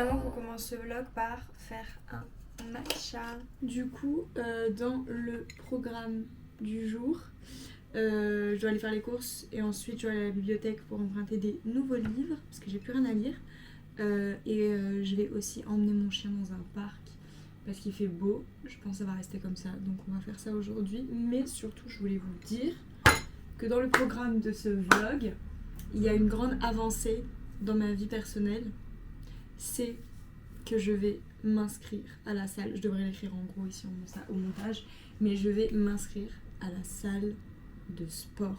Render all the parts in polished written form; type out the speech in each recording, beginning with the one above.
évidemment qu'on commence ce vlog par faire un matcha. Du coup, dans le programme du jour, je dois aller faire les courses et ensuite je dois aller à la bibliothèque pour emprunter des nouveaux livres parce que j'ai plus rien à lire. Je vais aussi emmener mon chien dans un parc parce qu'il fait beau. Je pense que ça va rester comme ça, donc on va faire ça aujourd'hui. Mais surtout, je voulais vous dire que dans le programme de ce vlog, il y a une grande avancée dans ma vie personnelle. C'est que je vais m'inscrire à la salle. Je devrais l'écrire en gros ici au montage, mais je vais m'inscrire à la salle de sport.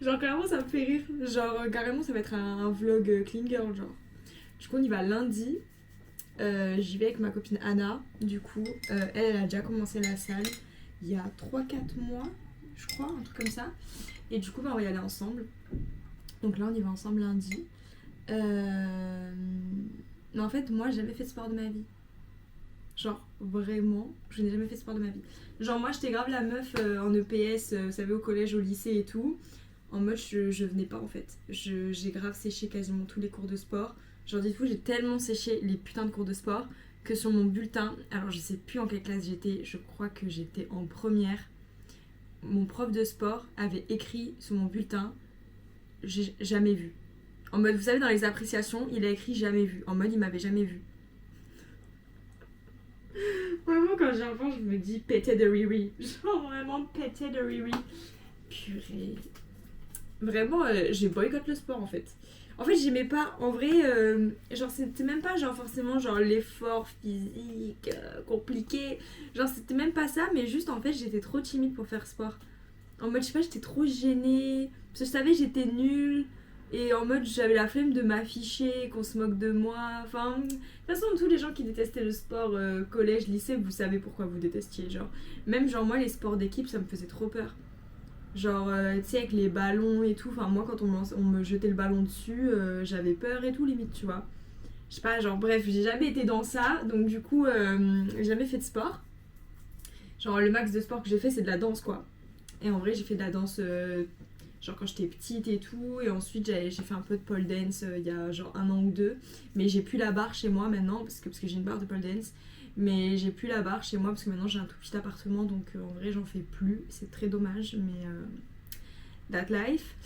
Genre carrément ça me fait rire. Genre carrément ça va être un vlog clean girl genre. Du coup on y va lundi. J'y vais avec ma copine Anna. Du coup elle a déjà commencé la salle il y a 3-4 mois je crois, un truc comme ça. Et du coup on va y aller ensemble. Donc là on y va ensemble lundi. Mais en fait moi j'ai jamais fait de sport de ma vie. Genre vraiment je n'ai jamais fait de sport de ma vie. Genre moi j'étais grave la meuf en EPS, vous savez, au collège, au lycée et tout. En mode je venais pas en fait. J'ai grave séché quasiment tous les cours de sport. Genre dites-vous, j'ai tellement séché les putains de cours de sport que sur mon bulletin, alors je sais plus en quelle classe j'étais, je crois que j'étais en première. Mon prof de sport avait écrit sur mon bulletin « J'ai jamais vu ». En mode, vous savez, dans les appréciations, il a écrit « jamais vu ». En mode, il m'avait jamais vu. Vraiment, quand j'y repense, je me dis pété de riri. Genre vraiment pété de riri. Purée. Vraiment, j'ai boycott le sport en fait. En fait, j'aimais pas, en vrai, genre c'était même pas genre forcément genre l'effort physique compliqué. Genre c'était même pas ça, mais juste en fait j'étais trop timide pour faire sport. En mode, je sais pas, j'étais trop gênée. Parce que je savais que j'étais nulle. Et en mode, j'avais la flemme de m'afficher, qu'on se moque de moi. Enfin, de toute façon, tous les gens qui détestaient le sport, collège, lycée, vous savez pourquoi vous détestiez. Genre, même genre, moi, les sports d'équipe, ça me faisait trop peur. Genre, tu sais, avec les ballons et tout. Enfin, moi, quand on me jetait le ballon dessus, j'avais peur et tout, limite, tu vois. Je sais pas, genre, bref, j'ai jamais été dans ça. Donc, du coup, j'ai jamais fait de sport. Genre, le max de sport que j'ai fait, c'est de la danse, quoi. Et en vrai, j'ai fait de la danse. Genre quand j'étais petite et tout, et ensuite j'ai fait un peu de pole dance il y a genre 1 an ou 2, mais j'ai plus la barre chez moi maintenant parce que j'ai une barre de pole dance, mais j'ai plus la barre chez moi parce que maintenant j'ai un tout petit appartement, donc en vrai j'en fais plus, c'est très dommage, mais that life.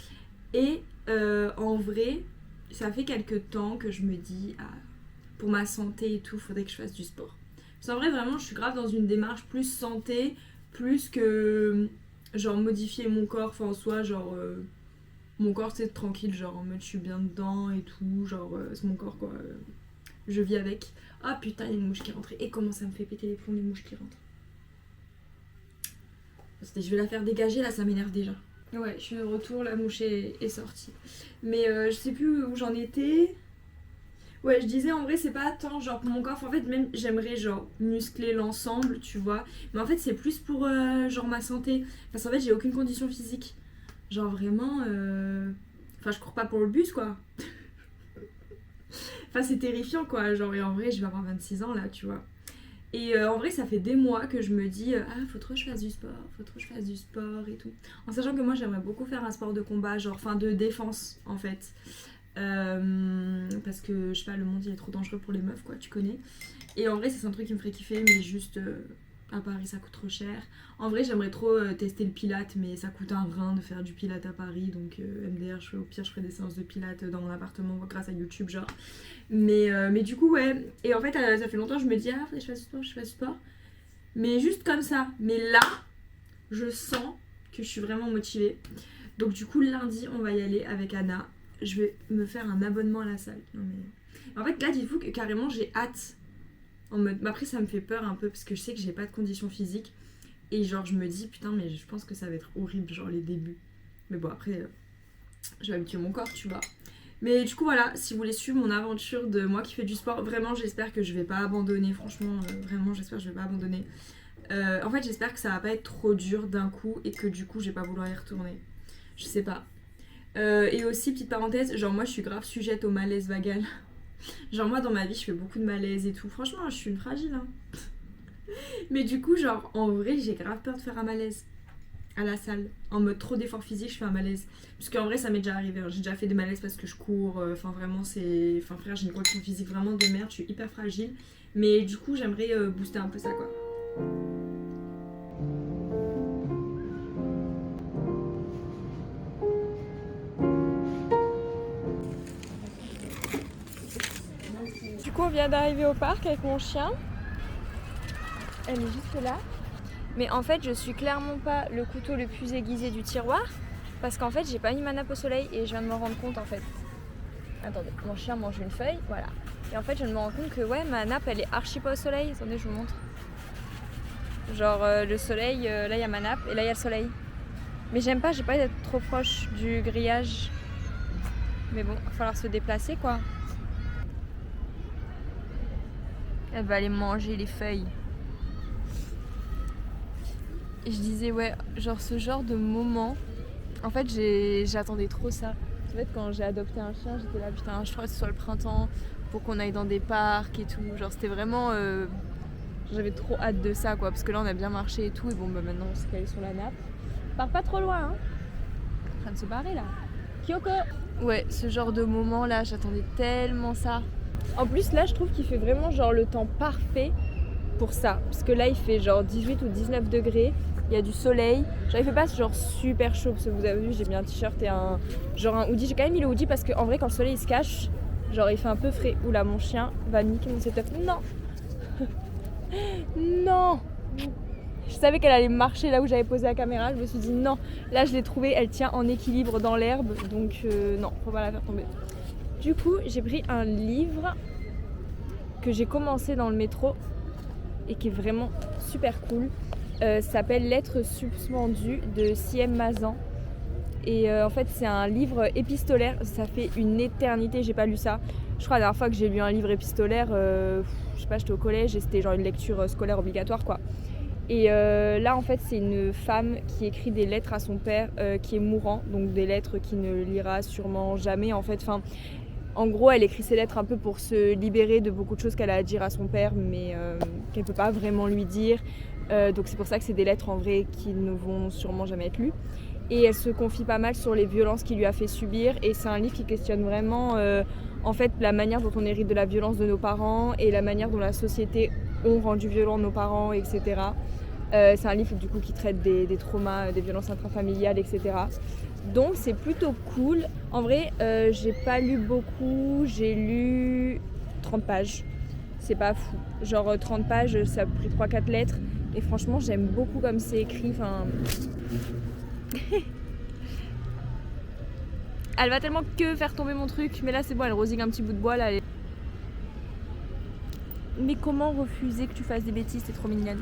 Et en vrai ça fait quelques temps que je me dis pour ma santé et tout, faudrait que je fasse du sport. Parce qu'en vrai vraiment je suis grave dans une démarche plus santé, plus que genre modifier mon corps, enfin en soi genre mon corps c'est tranquille, genre en mode je suis bien dedans et tout, genre c'est mon corps quoi, je vis avec. Ah putain, il y a une mouche qui est rentrée, et comment ça me fait péter les plombs les mouches qui rentrent. Je vais la faire dégager là, ça m'énerve déjà. Ouais, je suis de retour, la mouche est sortie. Mais je sais plus où j'en étais. Ouais, je disais en vrai c'est pas tant genre pour mon corps, en fait même j'aimerais genre muscler l'ensemble, tu vois. Mais en fait c'est plus pour genre ma santé. Parce qu'en fait j'ai aucune condition physique. Genre vraiment... Enfin je cours pas pour le bus quoi. Enfin c'est terrifiant quoi. Genre et en vrai je vais avoir 26 ans là, tu vois. Et en vrai ça fait des mois que je me dis faut trop que je fasse du sport, faut trop que je fasse du sport et tout. En sachant que moi j'aimerais beaucoup faire un sport de combat, genre enfin de défense en fait. Parce que je sais pas, le monde il est trop dangereux pour les meufs quoi, tu connais. Et en vrai c'est un truc qui me ferait kiffer, mais juste à Paris ça coûte trop cher. En vrai j'aimerais trop tester le pilate, mais ça coûte un rein de faire du pilate à Paris, donc MDR, au pire je ferai des séances de pilate dans mon appartement grâce à YouTube genre. Mais du coup ouais, et en fait ça fait longtemps que je me dis faudrait que je fasse du sport, je fasse du sport. Mais juste comme ça, mais là je sens que je suis vraiment motivée. Donc du coup lundi on va y aller avec Anna. Je vais me faire un abonnement à la salle. Non mais... En fait, là, dites-vous que carrément, j'ai hâte. En mode... Après, ça me fait peur un peu parce que je sais que j'ai pas de condition physique. Et genre, je me dis, putain, mais je pense que ça va être horrible, genre les débuts. Mais bon, après, je vais habituer mon corps, tu vois. Mais du coup, voilà, si vous voulez suivre mon aventure de moi qui fais du sport, vraiment, j'espère que je vais pas abandonner. Franchement, vraiment, j'espère que je vais pas abandonner. En fait, j'espère que ça va pas être trop dur d'un coup et que du coup, je vais pas vouloir y retourner. Je sais pas. Et aussi, petite parenthèse, genre moi je suis grave sujette au malaise vagal. Genre moi dans ma vie je fais beaucoup de malaise et tout. Franchement je suis une fragile hein. Mais du coup genre en vrai j'ai grave peur de faire un malaise. à la salle. En mode trop d'efforts physiques, je fais un malaise. Parce qu'en vrai, ça m'est déjà arrivé. Hein. J'ai déjà fait des malaises parce que je cours. Enfin, vraiment, c'est. Enfin, frère, j'ai une condition physique vraiment de merde. Je suis hyper fragile. Mais du coup, j'aimerais booster un peu ça, quoi. Du coup, on vient d'arriver au parc avec mon chien. Elle est juste là. Mais en fait, je suis clairement pas le couteau le plus aiguisé du tiroir. Parce qu'en fait, j'ai pas mis ma nappe au soleil et je viens de m'en rendre compte en fait. Attendez, mon chien mange une feuille, voilà. Et en fait, je viens de me rendre compte que ouais, ma nappe elle est archi pas au soleil. Attendez, je vous montre. Genre le soleil, là il y a ma nappe et là il y a le soleil. Mais j'aime pas, j'ai pas d'être trop proche du grillage. Mais bon, il va falloir se déplacer quoi. Elle va aller manger les feuilles. Et je disais ouais, genre ce genre de moment, en fait j'attendais trop ça. En fait quand j'ai adopté un chien, j'étais là putain, je crois que ce soit le printemps pour qu'on aille dans des parcs et tout. Genre c'était vraiment... j'avais trop hâte de ça quoi, parce que là on a bien marché et tout. Et bon bah maintenant on s'est calé sur la nappe. On part pas trop loin hein. En train de se barrer là. Kyoko. Ouais, ce genre de moment là, j'attendais tellement ça. En plus là je trouve qu'il fait vraiment genre le temps parfait pour ça. Parce que là il fait genre 18 ou 19 degrés. Il y a du soleil. Genre il fait pas genre super chaud parce que vous avez vu j'ai mis un t-shirt et un hoodie. J'ai quand même mis le hoodie parce qu'en vrai quand le soleil il se cache, genre il fait un peu frais. Oula mon chien va niquer mon setup. Non. Non. Je savais qu'elle allait marcher là où j'avais posé la caméra. Je me suis dit non. Là je l'ai trouvée, elle tient en équilibre dans l'herbe. Donc non, faut pas la faire tomber. Du coup j'ai pris un livre que j'ai commencé dans le métro et qui est vraiment super cool. Ça s'appelle Lettres suspendues de C.M. Mazan. Et en fait c'est un livre épistolaire. Ça fait une éternité j'ai pas lu ça. Je crois la dernière fois que j'ai lu un livre épistolaire, je sais pas, j'étais au collège et c'était genre une lecture scolaire obligatoire quoi. Et là en fait c'est une femme qui écrit des lettres à son père qui est mourant. Donc des lettres qu'il ne lira sûrement jamais en fait. Enfin, en gros elle écrit ces lettres un peu pour se libérer de beaucoup de choses qu'elle a à dire à son père mais qu'elle peut pas vraiment lui dire. Donc c'est pour ça que c'est des lettres en vrai qui ne vont sûrement jamais être lues. Et elle se confie pas mal sur les violences qu'il lui a fait subir. Et c'est un livre qui questionne vraiment en fait la manière dont on hérite de la violence de nos parents et la manière dont la société ont rendu violents nos parents, etc. C'est un livre du coup qui traite des traumas, des violences intrafamiliales, etc. Donc c'est plutôt cool. En vrai, j'ai pas lu beaucoup, j'ai lu 30 pages. C'est pas fou. Genre 30 pages, ça a pris 3-4 lettres. Et franchement, j'aime beaucoup comme c'est écrit. Enfin... Elle va tellement que faire tomber mon truc. Mais là, c'est bon, elle rosigne un petit bout de bois. Là, Mais comment refuser que tu fasses des bêtises, t'es trop mignonne.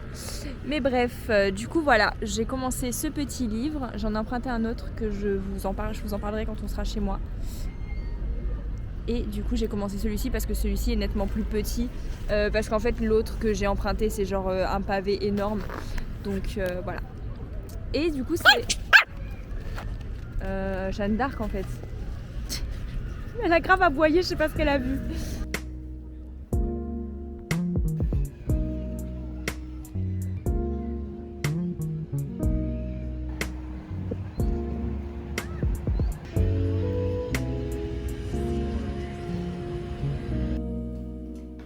Mais bref, du coup voilà, j'ai commencé ce petit livre. J'en ai emprunté un autre que je vous en parlerai quand on sera chez moi. Et du coup j'ai commencé celui-ci parce que celui-ci est nettement plus petit. Parce qu'en fait l'autre que j'ai emprunté c'est genre un pavé énorme. Donc voilà. Et du coup c'est... Jeanne d'Arc en fait. Elle a grave aboyé, je sais pas ce qu'elle a vu.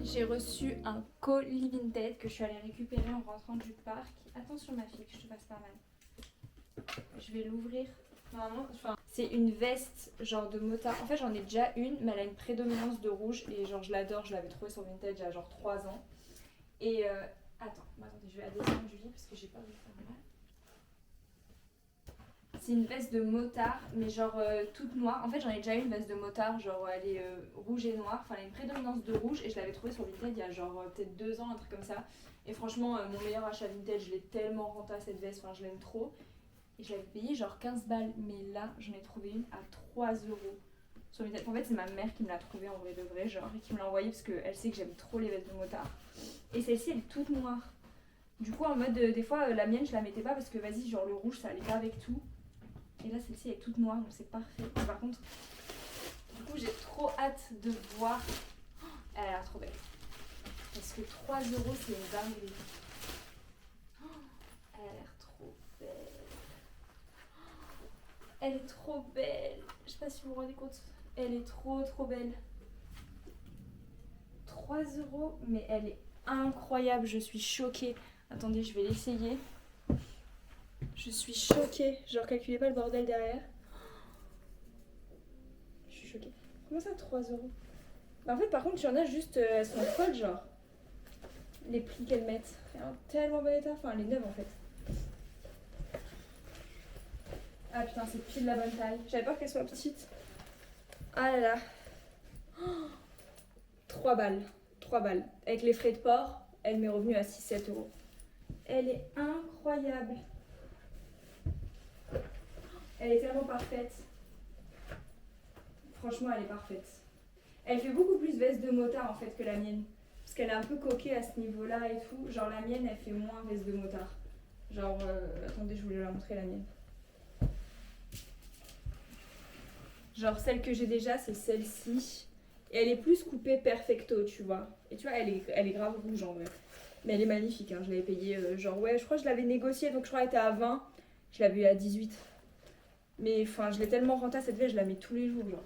J'ai reçu un colis Vinted que je suis allée récupérer en rentrant du parc. Attention ma fille, que je te fasse pas mal. Je vais l'ouvrir. Normalement, c'est une veste genre de motard. En fait j'en ai déjà une, mais elle a une prédominance de rouge. Et genre je l'adore, je l'avais trouvée sur Vinted il y a genre 3 ans. Et attendez, je vais la descendre du lit parce que j'ai peur de faire mal. C'est une veste de motard, mais genre toute noire. En fait, j'en ai déjà une veste de motard, genre elle est rouge et noire. Enfin, elle a une prédominance de rouge et je l'avais trouvée sur Vinted il y a genre peut-être 2 ans, un truc comme ça. Et franchement, mon meilleur achat Vinted, je l'ai tellement rentable cette veste, enfin, je l'aime trop. Et je l'avais payée genre 15 balles, mais là, j'en ai trouvé une à 3 euros sur Vinted. En fait, c'est ma mère qui me l'a trouvée en vrai de vrai, genre, et qui me l'a envoyée parce qu'elle sait que j'aime trop les vestes de motard. Et celle-ci, elle est toute noire. Du coup, en mode, des fois, la mienne, je la mettais pas parce que vas-y, genre le rouge, ça allait pas avec tout. Et là celle-ci est toute noire donc c'est parfait. Et par contre, du coup j'ai trop hâte de voir. Oh, elle a l'air trop belle. Parce que 3 euros c'est une dinguerie. Oh, elle a l'air trop belle. Elle est trop belle. Je sais pas si vous vous rendez compte. Elle est trop belle. 3 €, mais elle est incroyable. Je suis choquée. Attendez, je vais l'essayer. Je suis choquée. Genre, calculez pas le bordel derrière. Je suis choquée. Comment ça, 3 €? Bah, en fait, par contre, il y en a juste. Elles sont folles, genre. Les prix qu'elles mettent. Elle est en tellement bel état. Enfin, elle est neuve en fait. Ah putain, c'est pile la bonne taille. J'avais peur qu'elle soit petite. Ah là là. Oh, 3 balles. 3 balles. Avec les frais de port, elle m'est revenue à 6-7 €. Elle est incroyable. Elle est tellement parfaite. Franchement, elle est parfaite. Elle fait beaucoup plus veste de motard en fait que la mienne. Parce qu'elle est un peu coquée à ce niveau-là et tout. Genre la mienne, elle fait moins veste de motard. Genre, attendez, je voulais la montrer la mienne. Genre celle que j'ai déjà, c'est celle-ci. Et elle est plus coupée perfecto, tu vois. Et tu vois, elle est grave rouge en vrai. Mais elle est magnifique, hein. Je l'avais payée, genre, ouais, je crois que je l'avais négociée, donc je crois qu'elle était à 20. Je l'avais eu à 18. Mais enfin, je l'ai tellement rentée cette veste, je la mets tous les jours, genre.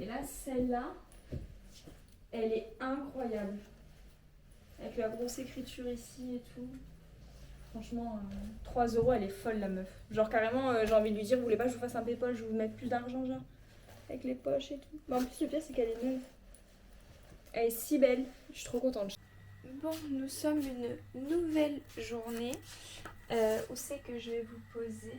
Et là, celle-là, elle est incroyable. Avec la grosse écriture ici et tout. Franchement, 3 €, elle est folle la meuf. Genre carrément, j'ai envie de lui dire, vous voulez pas que je vous fasse un Paypal, je vous mette plus d'argent, genre. Avec les poches et tout. Mais en plus, le pire, c'est qu'elle est neuve. Elle est si belle. Je suis trop contente. Bon, nous sommes une nouvelle journée. Où c'est que je vais vous poser?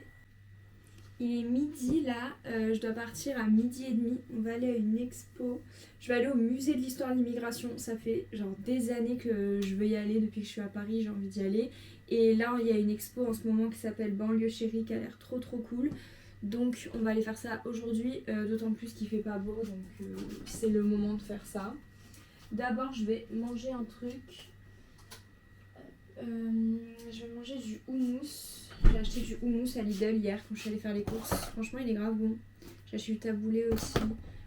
Il est midi là, je dois partir à 12h30. On va aller à une expo. Je vais aller au musée de l'histoire de l'immigration. Ça fait genre des années que je veux y aller. Depuis que je suis à Paris, j'ai envie d'y aller. Et là, il y a une expo en ce moment qui s'appelle Banlieue Chérie qui a l'air trop cool. Donc on va aller faire ça aujourd'hui, d'autant plus qu'il fait pas beau. Donc c'est le moment de faire ça. D'abord, je vais manger un truc. Je vais manger du houmous. J'ai acheté du houmous à Lidl hier quand je suis allée faire les courses. Franchement, il est grave bon. J'ai acheté du taboulé aussi.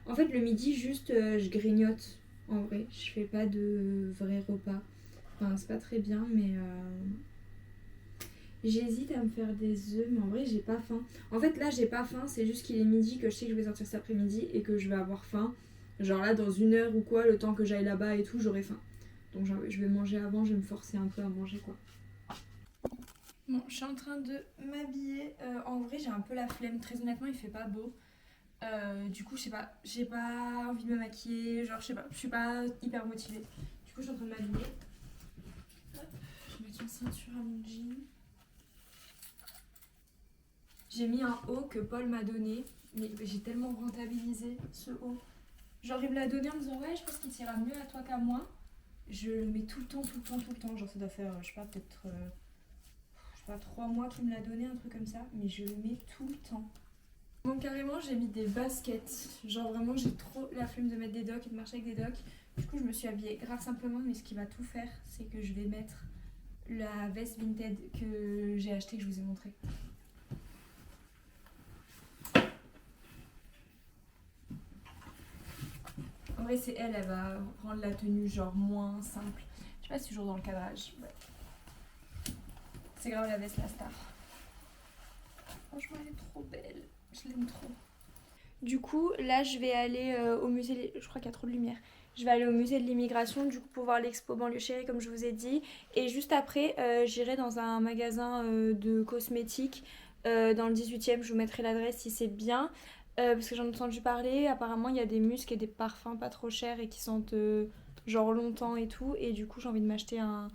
En fait, le midi, juste, je grignote. En vrai, je fais pas de vrai repas. Enfin, c'est pas très bien, mais j'hésite à me faire des œufs, mais en vrai, j'ai pas faim. En fait, là, j'ai pas faim. C'est juste qu'il est midi, que je sais que je vais sortir cet après-midi et que je vais avoir faim. Genre là, dans 1 heure ou quoi, le temps que j'aille là-bas et tout, j'aurai faim. Donc je vais manger avant, je vais me forcer un peu à manger quoi. Bon, je suis en train de m'habiller. En vrai, j'ai un peu la flemme. Très honnêtement, il fait pas beau. Du coup, je sais pas, j'ai pas envie de me maquiller. Genre, je sais pas, je suis pas hyper motivée. Du coup, je suis en train de m'habiller. Je vais mettre une ceinture à mon jean. J'ai mis un haut que Paul m'a donné. Mais j'ai tellement rentabilisé ce haut. Genre, il me l'a donné en me disant, ouais, je pense qu'il t'ira mieux à toi qu'à moi. Je le mets tout le temps. Genre, ça doit faire, je sais pas, peut-être 3 mois qu'il me l'a donné, un truc comme ça. Mais je le mets tout le temps. Donc, carrément, j'ai mis des baskets. Genre, vraiment, j'ai trop la flemme de mettre des docks et de marcher avec des docks. Du coup, je me suis habillée grave simplement. Mais ce qui va tout faire, c'est que je vais mettre la veste Vinted que j'ai achetée, que je vous ai montré. En vrai, c'est elle va rendre la tenue genre moins simple. Je sais pas si toujours dans le cadrage. Ouais. C'est grave la veste la star. Franchement, elle est trop belle. Je l'aime trop. Du coup, là, je vais aller au musée. Je crois qu'il y a trop de lumière. Je vais aller au musée de l'immigration, du coup, pour voir l'expo Banlieue Chérie, comme je vous ai dit. Et juste après, j'irai dans un magasin de cosmétiques dans le 18e. Je vous mettrai l'adresse si c'est bien. Parce que j'en ai entendu parler, apparemment il y a des muscs et des parfums pas trop chers et qui sentent genre longtemps et tout. Et du coup j'ai envie de m'acheter un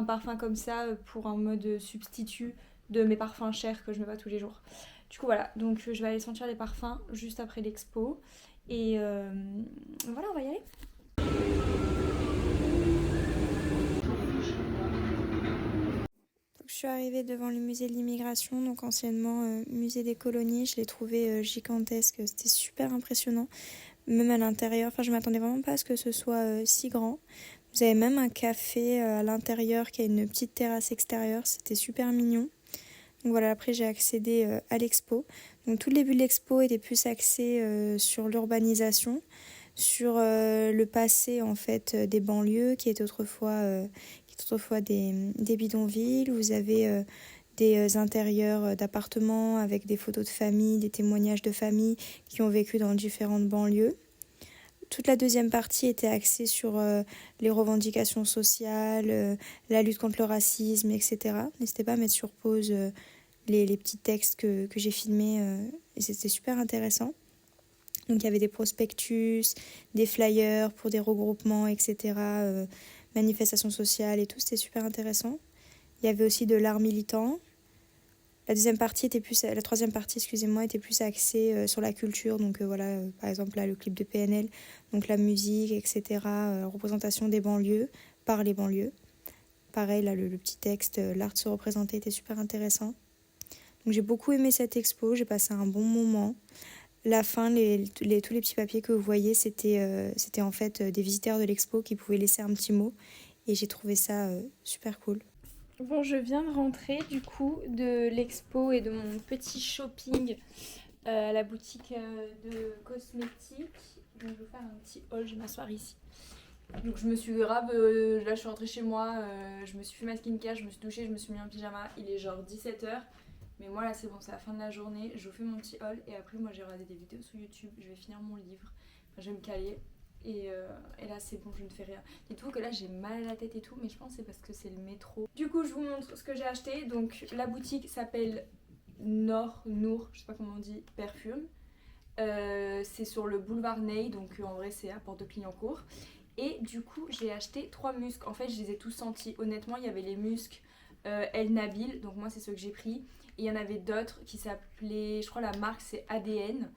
parfum comme ça pour un mode substitut de mes parfums chers que je mets pas tous les jours. Du coup voilà, donc je vais aller sentir les parfums juste après l'expo. Et voilà, on va y aller. Je suis arrivée devant le musée de l'immigration, donc anciennement musée des colonies. Je l'ai trouvé gigantesque, c'était super impressionnant. Même à l'intérieur, enfin je m'attendais vraiment pas à ce que ce soit si grand. Vous avez même un café à l'intérieur qui a une petite terrasse extérieure, c'était super mignon. Donc voilà, après j'ai accédé à l'expo. Donc tout le début de l'expo était plus axé sur l'urbanisation, sur le passé en fait des banlieues qui est autrefois des bidonvilles. Vous avez des intérieurs d'appartements avec des photos de famille, des témoignages de familles qui ont vécu dans différentes banlieues. Toute la deuxième partie était axée sur les revendications sociales, la lutte contre le racisme, etc. N'hésitez pas à mettre sur pause les petits textes que j'ai filmés et c'était super intéressant. Donc il y avait des prospectus, des flyers pour des regroupements, etc. Manifestations sociales et tout, c'était super intéressant. Il y avait aussi de l'art militant. La troisième partie, excusez-moi, était plus axée sur la culture. Donc voilà, par exemple là, le clip de PNL, donc la musique, etc. Représentation des banlieues par les banlieues. Pareil, là, le petit texte, l'art de se représenter était super intéressant. Donc j'ai beaucoup aimé cette expo, j'ai passé un bon moment. La fin, tous les petits papiers que vous voyez, c'était en fait des visiteurs de l'expo qui pouvaient laisser un petit mot. Et j'ai trouvé ça super cool. Bon, je viens de rentrer du coup de l'expo et de mon petit shopping à la boutique de cosmétiques. Donc je vais vous faire un petit haul, je vais m'asseoir ici. Donc je me suis grave, là je suis rentrée chez moi, je me suis fait ma skincare, je me suis douchée, je me suis mis en pyjama. Il est genre 17h. Mais moi là c'est bon, c'est la fin de la journée, je vous fais mon petit haul et après moi j'ai regardé des vidéos sur YouTube, je vais finir mon livre, enfin, je vais me caler et là c'est bon, je ne fais rien. Dites-vous que là j'ai mal à la tête et tout, mais je pense que c'est parce que c'est le métro. Du coup je vous montre ce que j'ai acheté, donc la boutique s'appelle Nour, je sais pas comment on dit, Perfume. C'est sur le boulevard Ney, donc en vrai c'est à Porte de Clignancourt. Et du coup j'ai acheté 3 muscs, en fait je les ai tous sentis, honnêtement il y avait les muscs El Nabil, donc moi c'est ceux que j'ai pris. Et il y en avait d'autres qui s'appelaient, je crois la marque c'est ADN.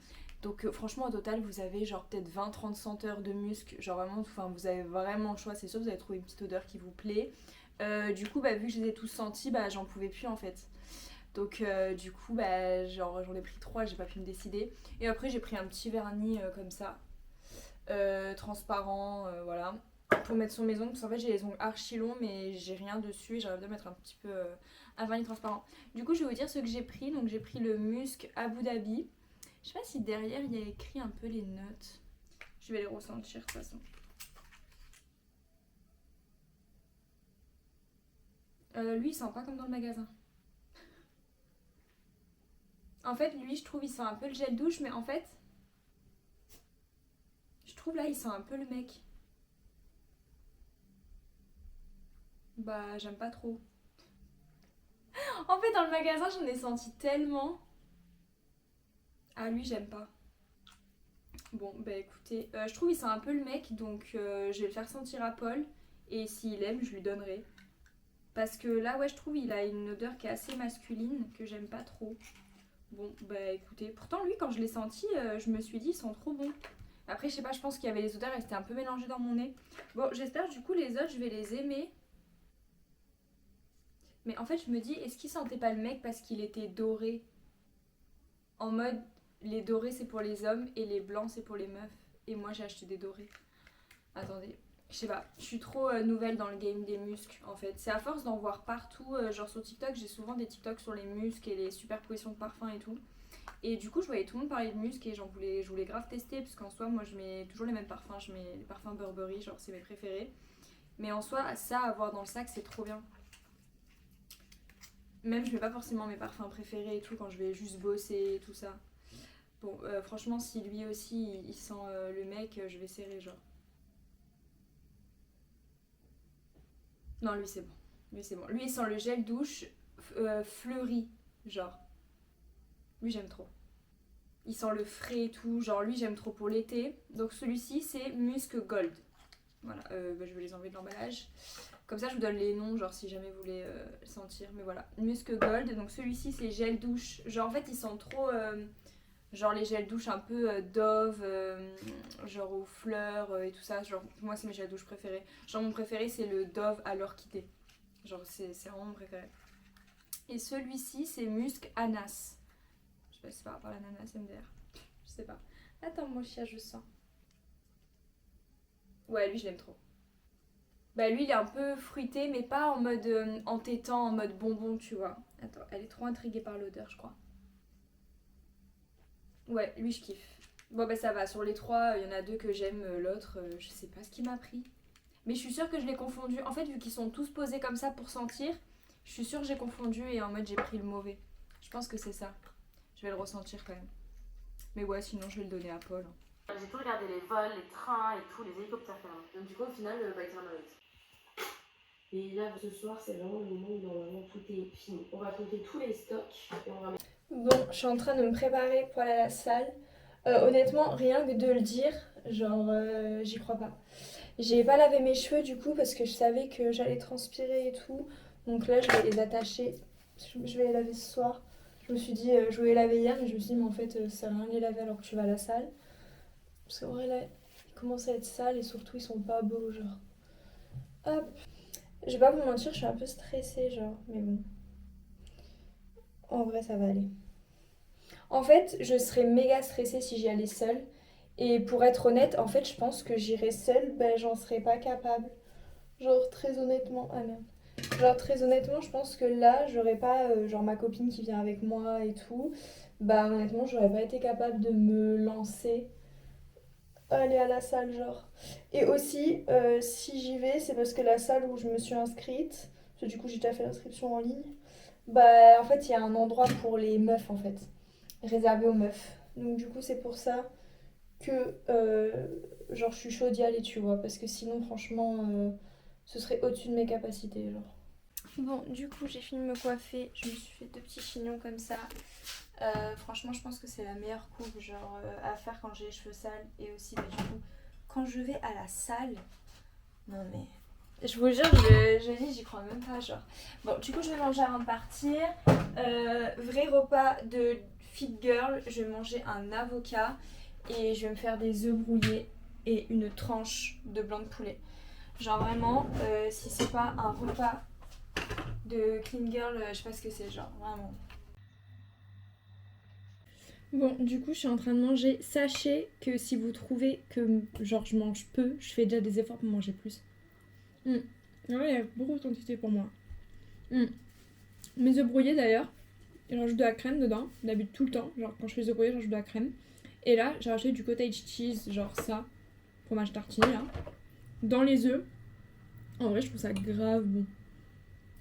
Donc franchement au total vous avez genre peut-être 20-30 senteurs de musc. Genre vraiment, enfin vous avez vraiment le choix, c'est sûr vous allez trouver une petite odeur qui vous plaît. Du coup vu que je les ai tous sentis, j'en pouvais plus en fait. Donc du coup genre j'en ai pris 3, j'ai pas pu me décider. Et après j'ai pris un petit vernis comme ça. Transparent, voilà. Pour mettre sur mes ongles, parce qu'en fait j'ai les ongles archi longs mais j'ai rien dessus et j'arrive bien à mettre un petit peu un vernis transparent. Du coup je vais vous dire ce que j'ai pris. Donc j'ai pris le musc Abu Dhabi. Je sais pas si derrière il y a écrit un peu les notes. Je vais les ressentir de toute façon. Lui il sent pas comme dans le magasin. En fait lui je trouve il sent un peu le gel douche, mais en fait je trouve là il sent un peu le mec. J'aime pas trop. En fait dans le magasin j'en ai senti tellement. Ah lui j'aime pas. Bon écoutez, je trouve il sent un peu le mec, donc je vais le faire sentir à Paul. Et s'il aime je lui donnerai. Parce que là ouais je trouve il a une odeur qui est assez masculine, que j'aime pas trop. Bon écoutez, pourtant lui quand je l'ai senti je me suis dit ils sont trop bons. Après je sais pas, je pense qu'il y avait les odeurs, elles étaient un peu mélangées dans mon nez. Bon j'espère du coup les autres je vais les aimer. Mais en fait je me dis, est-ce qu'il sentait pas le mec parce qu'il était doré? En mode, les dorés c'est pour les hommes et les blancs c'est pour les meufs. Et moi j'ai acheté des dorés. Attendez, je sais pas, je suis trop nouvelle dans le game des muscles en fait. C'est à force d'en voir partout, genre sur TikTok, j'ai souvent des TikTok sur les muscles et les superpositions de parfums et tout. Et du coup je voyais tout le monde parler de muscles et je voulais grave tester, parce qu'en soi moi je mets toujours les mêmes parfums, je mets les parfums Burberry, genre c'est mes préférés. Mais en soi ça à avoir dans le sac c'est trop bien. Même je mets pas forcément mes parfums préférés et tout quand je vais juste bosser et tout ça. Bon, franchement, si lui aussi il sent le mec, je vais serrer genre. Non, lui c'est bon. Lui c'est bon. Lui il sent le gel douche fleuri, genre. Lui j'aime trop. Il sent le frais et tout, genre lui j'aime trop pour l'été. Donc celui-ci c'est Musc Gold. Voilà, je vais les enlever de l'emballage. Comme ça je vous donne les noms, genre si jamais vous voulez sentir. Mais voilà, Musc Gold. Donc celui-ci c'est gel douche. Genre en fait ils sentent trop... genre les gels douche un peu Dove, genre aux fleurs et tout ça. Genre moi c'est mes gels douche préférés. Genre mon préféré c'est le Dove à l'orchidée. Genre c'est vraiment mon préféré. Et celui-ci c'est Musc Anas. Je sais pas si c'est par rapport à l'ananas MDR. Je sais pas. Attends mon chien, je sens. Ouais lui je l'aime trop. Lui il est un peu fruité mais pas en mode entêtant, en mode bonbon tu vois. Attends, elle est trop intriguée par l'odeur je crois. Ouais, lui je kiffe. Bon ça va, sur les 3, il y en a 2 que j'aime, l'autre, je sais pas ce qui m'a pris. Mais je suis sûre que je l'ai confondu. En fait, vu qu'ils sont tous posés comme ça pour sentir, Je suis sûre que j'ai confondu et en mode j'ai pris le mauvais. Je pense que c'est ça. Je vais le ressentir quand même. Mais ouais, sinon je vais le donner à Paul. J'ai tout regardé, les vols, les trains et tout, les hélicoptères quand même. Donc du coup au final, il sera mal. Et là ce soir c'est vraiment le moment où normalement tout est fini. On va compter tous les stocks et on va mettre... Bon, je suis en train de me préparer pour aller à la salle. Honnêtement, rien que de le dire, genre j'y crois pas. J'ai pas lavé mes cheveux du coup parce que je savais que j'allais transpirer et tout. Donc là je vais les attacher. Je vais les laver ce soir. Je me suis dit je vais les laver hier mais je me suis dit mais en fait ça sert à rien de les laver alors que tu vas à la salle. Parce qu'en vrai là ils commencent à être sales et surtout ils sont pas beaux genre. Hop. Je vais pas vous mentir, je suis un peu stressée genre mais bon. En vrai ça va aller. En fait, je serais méga stressée si j'y allais seule. Et pour être honnête, en fait, je pense que j'irais seule, ben j'en serais pas capable. Genre, très honnêtement, ah merde. Genre, très honnêtement, je pense que là, j'aurais pas, genre, ma copine qui vient avec moi et tout. Bah, honnêtement, j'aurais pas été capable de me lancer, aller à la salle, genre. Et aussi, si j'y vais, c'est parce que la salle où je me suis inscrite, parce que du coup, j'ai déjà fait l'inscription en ligne, bah, en fait, il y a un endroit pour les meufs, en fait, réservé aux meufs. Donc, du coup, c'est pour ça que genre je suis chaude d'y aller, tu vois, parce que sinon franchement ce serait au-dessus de mes capacités genre. Bon, du coup j'ai fini de me coiffer, je me suis fait 2 petits chignons comme ça. Franchement je pense que c'est la meilleure coupe genre à faire quand j'ai les cheveux sales et aussi bah, du coup quand je vais à la salle. Non mais je vous jure, je dis j'y crois même pas genre. Bon du coup je vais manger avant de partir. Vrai repas de fit girl, je vais manger un avocat. Et je vais me faire des œufs brouillés et une tranche de blanc de poulet. Genre vraiment, si c'est pas un repas de clean girl, je sais pas ce que c'est, genre vraiment. Bon, du coup, je suis en train de manger. Sachez que si vous trouvez que genre je mange peu, je fais déjà des efforts pour manger plus. Ouais, il y a beaucoup de quantité pour moi. Mes œufs brouillés d'ailleurs, je rajoute de la crème dedans, d'habitude tout le temps. Genre quand je fais des œufs brouillés, je rajoute de la crème. Et là, j'ai rajouté du cottage cheese, genre ça, fromage tartiné là, dans les œufs. En vrai, je trouve ça grave bon.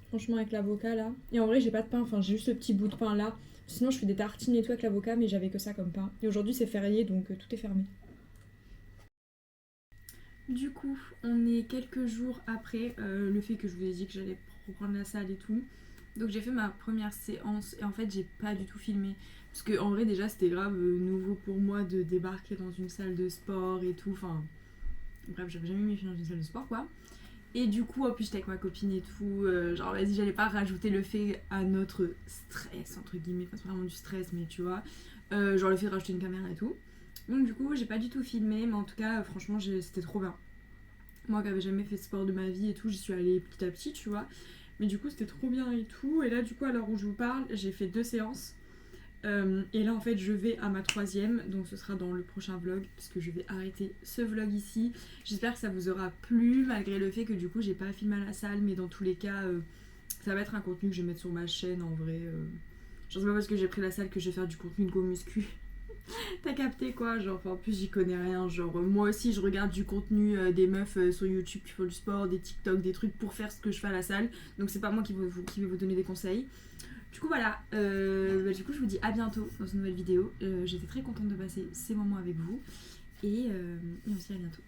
Franchement, avec l'avocat là. Et en vrai, j'ai pas de pain, enfin, j'ai juste ce petit bout de pain là. Sinon, je fais des tartines et tout avec l'avocat, mais j'avais que ça comme pain. Et aujourd'hui, c'est férié, donc tout est fermé. Du coup, on est quelques jours après le fait que je vous ai dit que j'allais reprendre la salle et tout. Donc j'ai fait ma première séance et en fait j'ai pas du tout filmé. Parce que en vrai déjà c'était grave nouveau pour moi de débarquer dans une salle de sport et tout. Enfin bref, j'avais jamais mis les pieds dans une salle de sport quoi. Et du coup en plus j'étais avec ma copine et tout. Genre vas-y, j'allais pas rajouter le fait à notre stress entre guillemets. Enfin c'est vraiment du stress mais tu vois. Genre le fait de rajouter une caméra et tout. Donc du coup j'ai pas du tout filmé mais en tout cas franchement c'était trop bien. Moi qui avais jamais fait de sport de ma vie et tout, j'y suis allée petit à petit tu vois. Mais du coup c'était trop bien et tout. Et là du coup à l'heure où je vous parle j'ai fait 2 séances. Et là en fait je vais à ma 3e. Donc ce sera dans le prochain vlog. Parce que je vais arrêter ce vlog ici. J'espère que ça vous aura plu. Malgré le fait que du coup j'ai pas filmé à la salle. Mais dans tous les cas ça va être un contenu que je vais mettre sur ma chaîne en vrai. Genre c'est pas parce que j'ai pris la salle que je vais faire du contenu de go muscu. T'as capté quoi, genre en plus j'y connais rien, genre moi aussi je regarde du contenu des meufs sur YouTube qui font du sport, des TikTok, des trucs pour faire ce que je fais à la salle, donc c'est pas moi qui vais vous donner des conseils. Du coup voilà, du coup je vous dis à bientôt dans une nouvelle vidéo, j'étais très contente de passer ces moments avec vous et on se dit à bientôt.